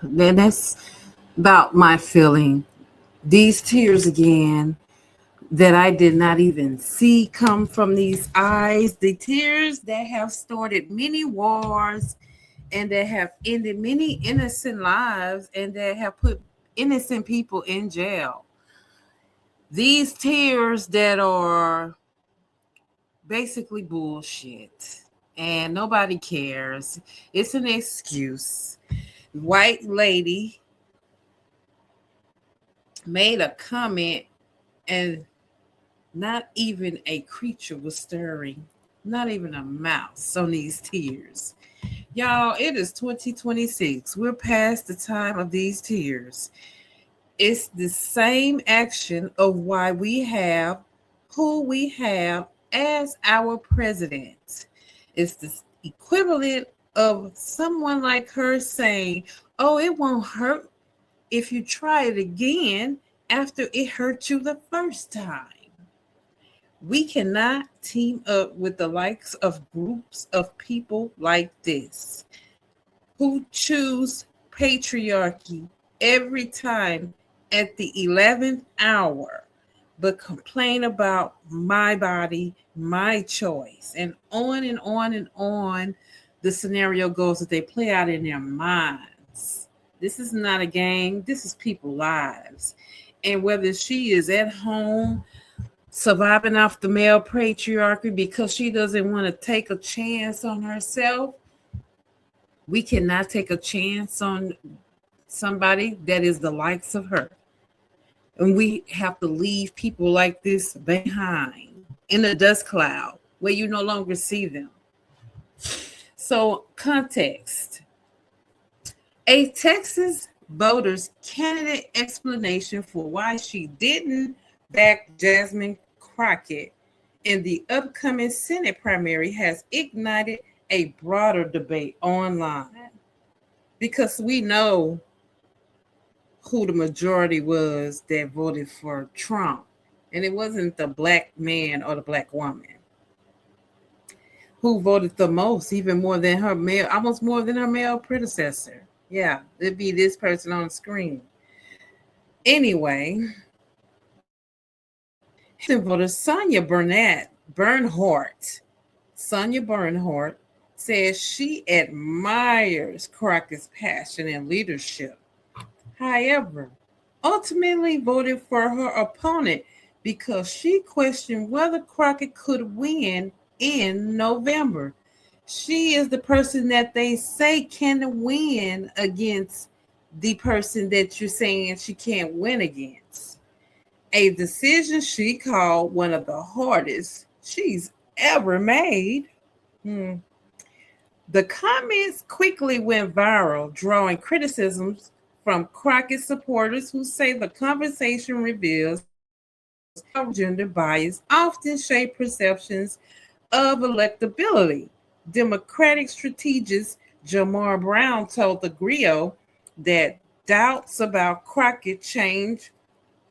Then that's about my feeling. These tears again that I did not even see come from these eyes, the tears that have started many wars and that have ended many innocent lives and that have put innocent people in jail. These tears that are basically bullshit and nobody cares. It's an excuse. White lady made a comment and not even a creature was stirring, not even a mouse on these tears. Y'all, it is 2026. We're past the time of these tears. It's the same action of why we have who we have as our president. It's the equivalent of someone like her saying, oh, it won't hurt if you try it again after it hurt you the first time. We cannot team up with the likes of groups of people like this who choose patriarchy every time at the 11th hour, but complain about my body, my choice, and on and on and on the scenario goes that they play out in their minds. This is not a game, this is people's lives. And whether she is at home surviving off the male patriarchy because she doesn't want to take a chance on herself, we cannot take a chance on somebody that is the likes of her. And we have to leave people like this behind in the dust cloud where you no longer see them. So, context. A Texas voter's candidate explanation for why she didn't back Jasmine Crockett in the upcoming Senate primary has ignited a broader debate online because we know who the majority was that voted for Trump. And it wasn't the black man or the black woman who voted the most, even more than her male, almost more than her male predecessor. Yeah, it'd be this person on the screen. Anyway, voter Sonia Bernhardt says she admires Crockett's passion and leadership. However, ultimately voted for her opponent because she questioned whether Crockett could win in November. She is the person that they say can win against the person that you're saying she can't win against. A decision she called one of the hardest she's ever made. The comments quickly went viral, drawing criticisms from Crockett supporters who say the conversation reveals how gender bias often shape perceptions of electability. Democratic strategist Jamar Brown told the Griot that doubts about Crockett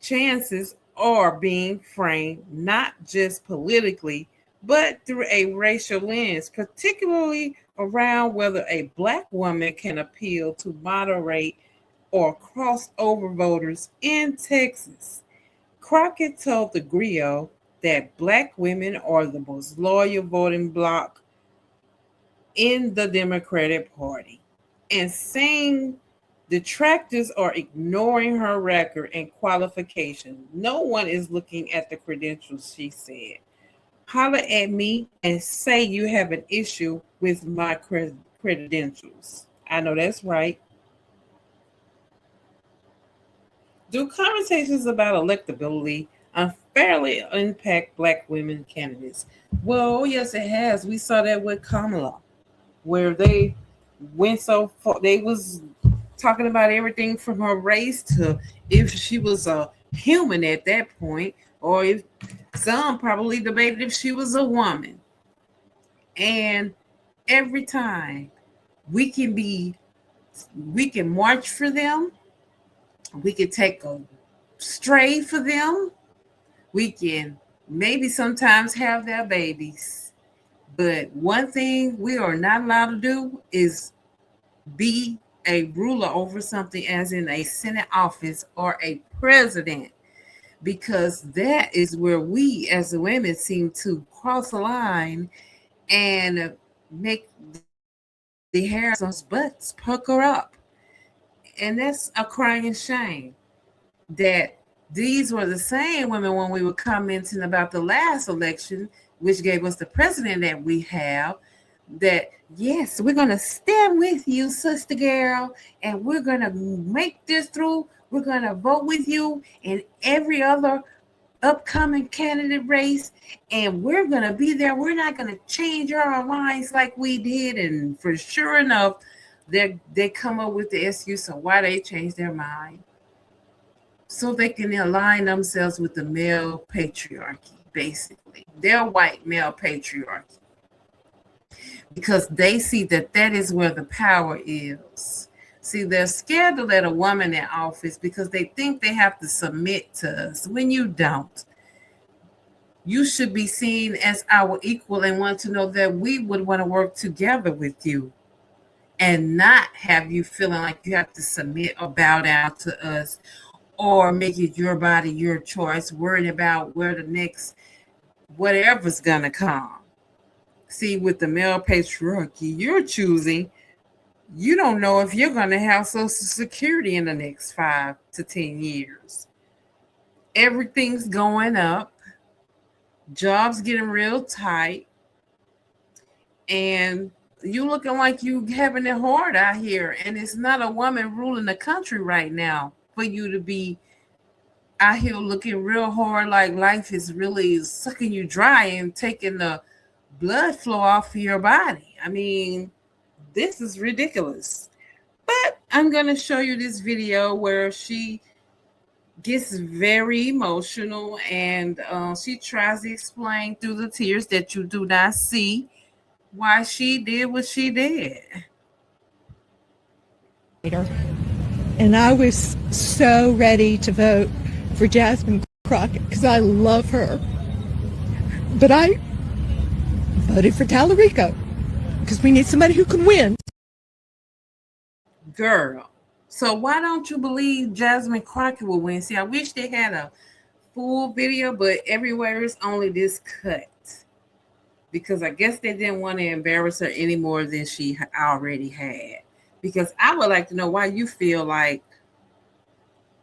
chances are being framed not just politically, but through a racial lens, particularly around whether a black woman can appeal to moderate or crossover voters in Texas. Crockett told the Griot that black women are the most loyal voting bloc in the Democratic Party, and saying detractors are ignoring her record and qualification. No one is looking at the credentials, she said. Holler at me and say you have an issue with my credentials. I know that's right. Do conversations about electability unfairly impact black women candidates? Well, yes, it has. We saw that with Kamala, where they went so far. They was talking about everything from her race to if she was a human at that point, or if some probably debated if she was a woman. And every time we can be, we can march for them, we can take a stray for them, we can maybe sometimes have their babies. But one thing we are not allowed to do is be a ruler over something, as in a Senate office or a president, because that is where we as women seem to cross the line and make the hairs on butts pucker up. And that's a crying shame that these were the same women when we were commenting about the last election, which gave us the president that we have, that yes, we're going to stand with you, sister girl, and we're going to make this through. We're going to vote with you in every other upcoming candidate race, and we're going to be there. We're not going to change our minds like we did. And for sure enough, they come up with the excuse of why they changed their mind, so they can align themselves with the male patriarchy, basically their white male patriarchy, because they see that that is where the power is. See, they're scared to let a woman in office because they think they have to submit to us, when you don't. You should be seen as our equal and want to know that we would want to work together with you, and not have you feeling like you have to submit or bow down to us, or make it your body, your choice, worrying about where the next whatever's gonna come. See, with the male patriarchy you're choosing, you don't know if you're gonna have Social Security in the next 5 to 10 years. Everything's going up, jobs getting real tight, and you looking like you having it hard out here. And it's not a woman ruling the country right now for you to be out here looking real hard, like life is really sucking you dry and taking the blood flow off of your body. I mean, this is ridiculous. But I'm going to show you this video where she gets very emotional, and she tries to explain through the tears that you do not see why she did what she did. And I was so ready to vote for Jasmine Crockett because I love her. But I voted for Tallarico because we need somebody who can win. Girl, so why don't you believe Jasmine Crockett will win? See, I wish they had a full video, but everywhere is only this cut, because I guess they didn't want to embarrass her any more than she already had. Because I would like to know why you feel like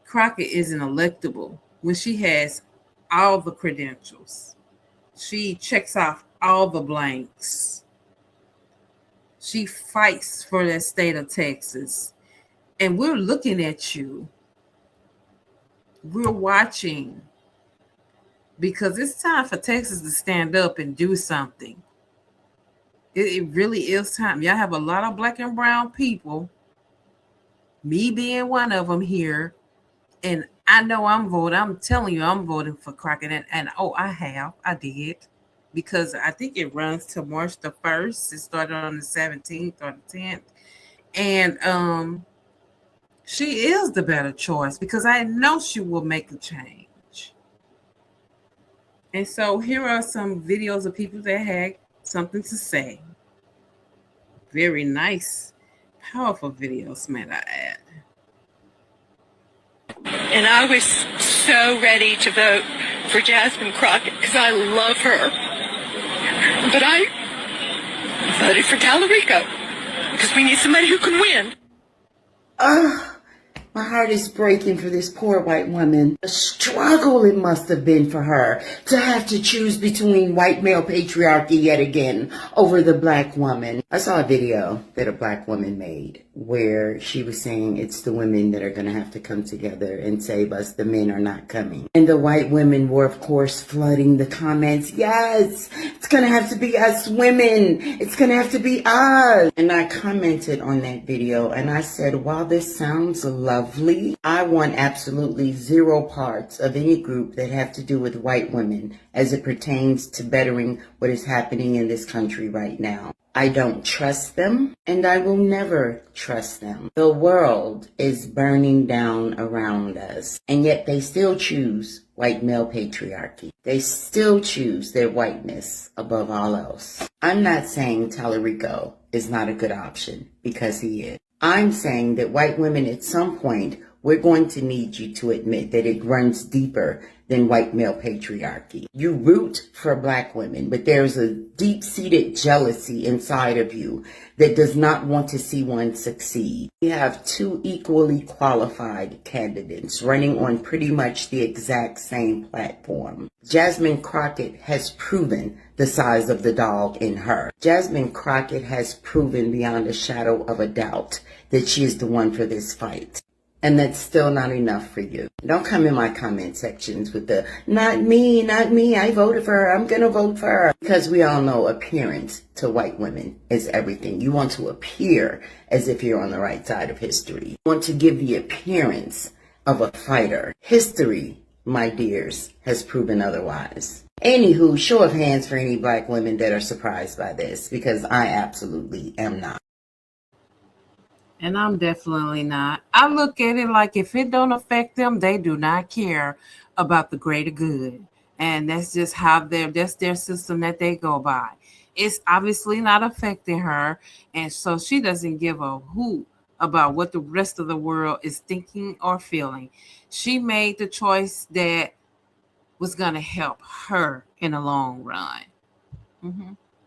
Crockett isn't electable when she has all the credentials. She checks off all the blanks. She fights for the state of Texas. And we're looking at you. We're watching. Because it's time for Texas to stand up and do something. It really is time. Y'all have a lot of black and brown people, me being one of them here, and I know I'm voting. I'm telling you, I'm voting for Crockett, and I did, because I think it runs to March the 1st. It started on the 17th or the 10th, and she is the better choice because I know she will make a change. And so here are some videos of people that had something to say. Very nice, powerful videos, might I add. And I was so ready to vote for Jasmine Crockett because I love her. But I voted for Tallarico because we need somebody who can win. My heart is breaking for this poor white woman. The struggle it must have been for her to have to choose between white male patriarchy yet again over the black woman. I saw a video that a black woman made where she was saying it's the women that are going to have to come together and save us. The men are not coming. And the white women were, of course, flooding the comments. Yes, it's going to have to be us women. It's going to have to be us. And I commented on that video and I said, while this sounds lovely, I want absolutely zero parts of any group that have to do with white women as it pertains to bettering what is happening in this country right now. I don't trust them, and I will never trust them. The world is burning down around us, and yet they still choose white male patriarchy. They still choose their whiteness above all else. I'm not saying Tallarico is not a good option, because he is. I'm saying that white women, at some point, we're going to need you to admit that it runs deeper than white male patriarchy. You root for black women, but there's a deep-seated jealousy inside of you that does not want to see one succeed. We have two equally qualified candidates running on pretty much the exact same platform. Jasmine Crockett has proven the size of the dog in her. Jasmine Crockett has proven beyond a shadow of a doubt that she is the one for this fight. And that's still not enough for you. Don't come in my comment sections with the, not me, I voted for her, I'm gonna vote for her. Because we all know appearance to white women is everything. You want to appear as if you're on the right side of history. You want to give the appearance of a fighter. History, my dears, has proven otherwise. Anywho, show of hands for any black women that are surprised by this, because I absolutely am not. And I'm definitely not. I look at it like if it don't affect them, they do not care about the greater good. And that's just that's their system that they go by. It's obviously not affecting her. And so she doesn't give a hoot about what the rest of the world is thinking or feeling. She made the choice that was going to help her in the long run.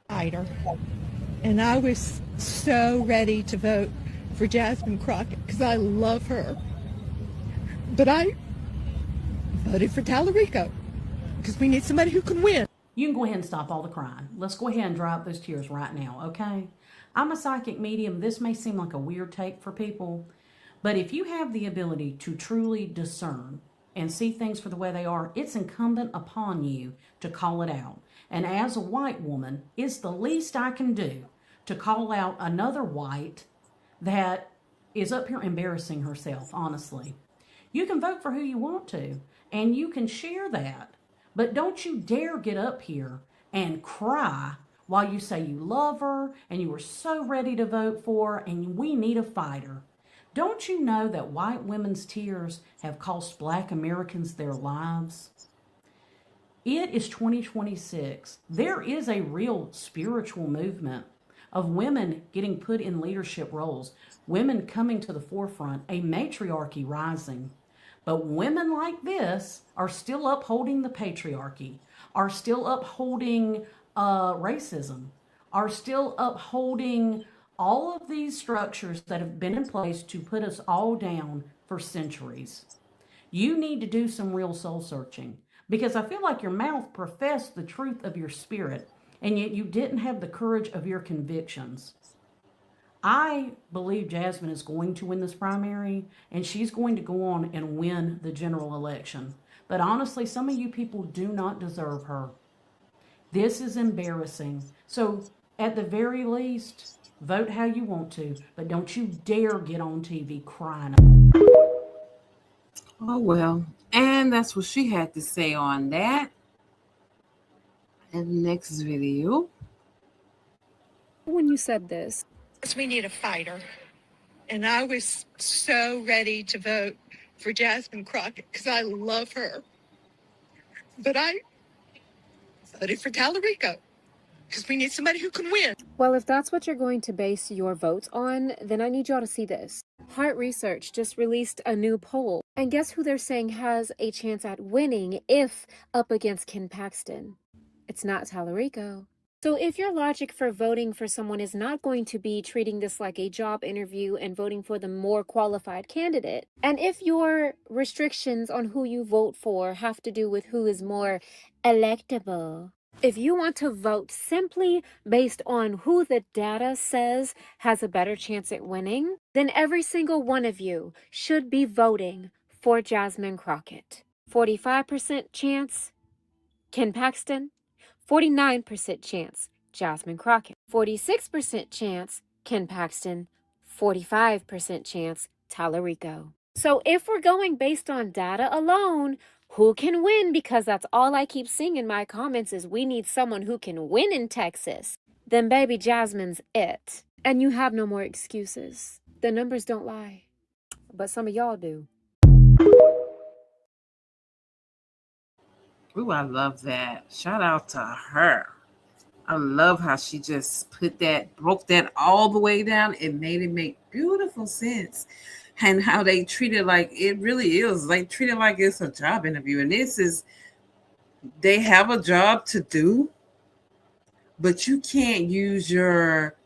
Fighter. And I was so ready to vote for Jasmine Crockett because I love her. But I voted for Tallarico because we need somebody who can win. You can go ahead and stop all the crying. Let's go ahead and dry up those tears right now, okay? I'm a psychic medium. This may seem like a weird take for people, but if you have the ability to truly discern and see things for the way they are, it's incumbent upon you to call it out. And as a white woman, it's the least I can do to call out another white that is up here embarrassing herself, honestly. You can vote for who you want to, and you can share that. But don't you dare get up here and cry while you say you love her and you were so ready to vote for and we need a fighter. Don't you know that white women's tears have cost black Americans their lives? It is 2026. There is a real spiritual movement of women getting put in leadership roles, women coming to the forefront, a matriarchy rising. But women like this are still upholding the patriarchy, are still upholding racism, are still upholding all of these structures that have been in place to put us all down for centuries. You need to do some real soul searching because I feel like your mouth professed the truth of your spirit, and yet you didn't have the courage of your convictions. I believe Jasmine is going to win this primary, and she's going to go on and win the general election. But honestly, some of you people do not deserve her. This is embarrassing. So at the very least, vote how you want to, but don't you dare get on TV crying. Oh, well. And that's what she had to say on that. And next video. When you said this, We need a fighter. And I was so ready to vote for Jasmine Crockett because I love her. But I voted for Tallarico because we need somebody who can win. well, if that's what you're going to base your votes on, then I need y'all to see this. Heart Research just released a new poll. And guess who they're saying has a chance at winning if up against Ken Paxton? It's not Tallarico. So if your logic for voting for someone is not going to be treating this like a job interview and voting for the more qualified candidate, and if your restrictions on who you vote for have to do with who is more electable, if you want to vote simply based on who the data says has a better chance at winning, then every single one of you should be voting for Jasmine Crockett. 45% chance, Ken Paxton. 49% chance, Jasmine Crockett. 46% chance, Ken Paxton. 45% chance, Tallarico. So if we're going based on data alone, who can win? Because that's all I keep seeing in my comments is we need someone who can win in Texas. Then baby Jasmine's it. And you have no more excuses. The numbers don't lie. But some of y'all do. Ooh, I love that. Shout out to her. I love how she just broke that all the way down. It made it make beautiful sense. And how they treat it like it really is. They treat it like it's a job interview. And they have a job to do, but you can't use your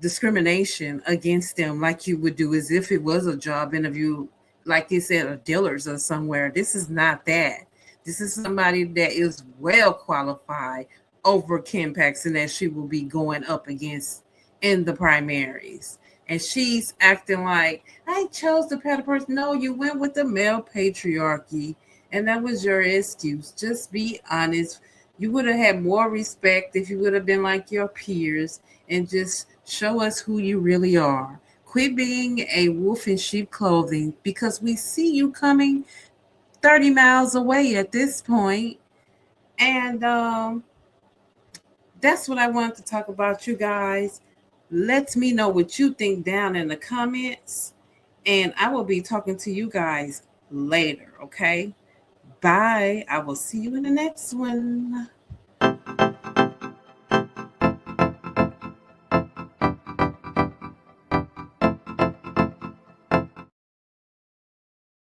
discrimination against them like you would do as if it was a job interview, like you said, a dealer's or somewhere. This is not that. This is somebody that is well qualified over Kim Paxton that she will be going up against in the primaries. And she's acting like, I chose the better person. No, you went with the male patriarchy, and that was your excuse. Just be honest. You would have had more respect if you would have been like your peers and just show us who you really are. Quit being a wolf in sheep clothing, because we see you coming 30 miles away at this point. And that's what I wanted to talk about, you guys. Let me know what you think down in the comments. And I will be talking to you guys later, okay? Bye. I will see you in the next one.